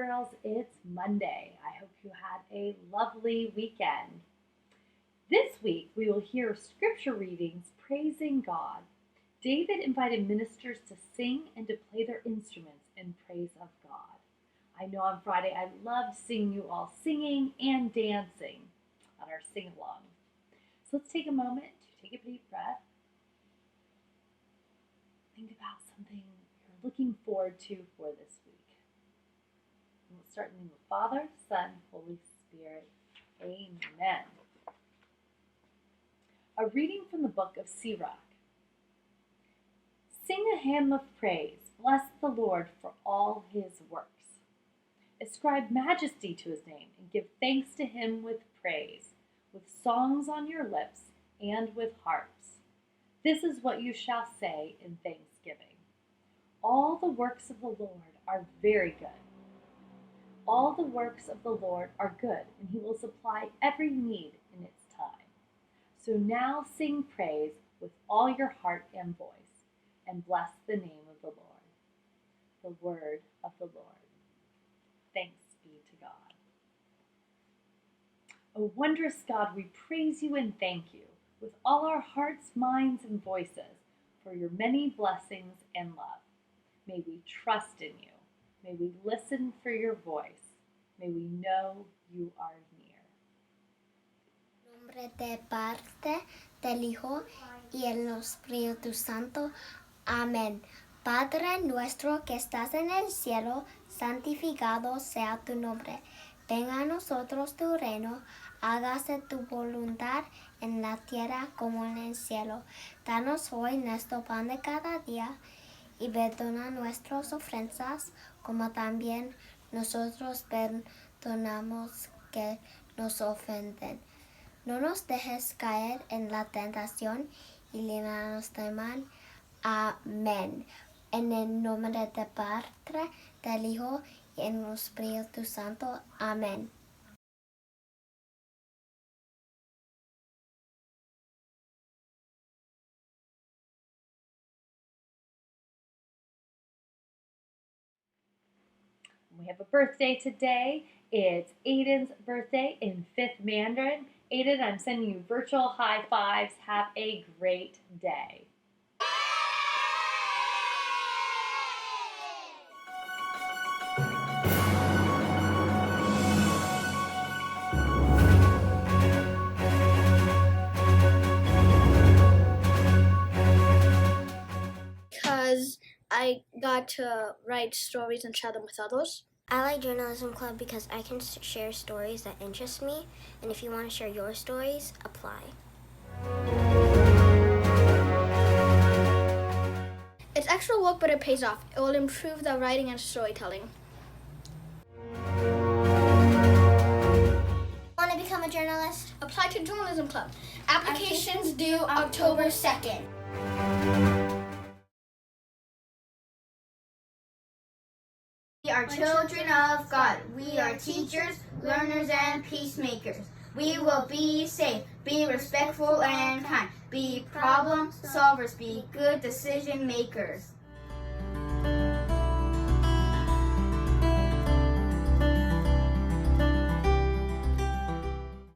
girls, it's Monday. I hope you had a lovely weekend. This week we will hear scripture readings praising God. David invited ministers to sing and to play their instruments in praise of God. I know on Friday I loved seeing you all singing and dancing on our sing-along. So let's take a moment to take a deep breath. Think about something you're looking forward to for this week. And we'll start in the name of Father, Son, Holy Spirit. Amen. A reading from the book of Sirach. Sing a hymn of praise. Bless the Lord for all his works. Ascribe majesty to his name and give thanks to him with praise, with songs on your lips and with harps. This is what you shall say in thanksgiving. All the works of the Lord are very good. All the works of the Lord are good, and he will supply every need in its time. So now sing praise with all your heart and voice, and bless the name of the Lord. The word of the Lord. Thanks be to God. O wondrous God, we praise you and thank you with all our hearts, minds, and voices for your many blessings and love. May we trust in you. May we listen for your voice. May we know you are near. En nombre del Padre, del Hijo y el Espíritu Santo. Amén. Padre nuestro que estás en el cielo, santificado sea tu nombre. Venga a nosotros tu reino, hágase tu voluntad en la tierra como en el cielo. Danos hoy nuestro pan de cada día y perdona nuestras ofensas, como también nosotros perdonamos que nos ofenden. No nos dejes caer en la tentación y líbranos del mal. Amén. En el nombre del Padre, del Hijo y del Espíritu Santo. Amén. We have a birthday today. It's Aiden's birthday in 5th Mandarin. Aiden, I'm sending you virtual high fives. Have a great day. Because I got to write stories and share them with others. I like Journalism Club because I can share stories that interest me, and if you want to share your stories, apply. It's extra work, but it pays off. It will improve the writing and storytelling. Want to become a journalist? Apply to Journalism Club. Applications due October 2nd. We are children of God. We are teachers, learners, and peacemakers. We will be safe, be respectful and kind, be problem solvers, be good decision makers.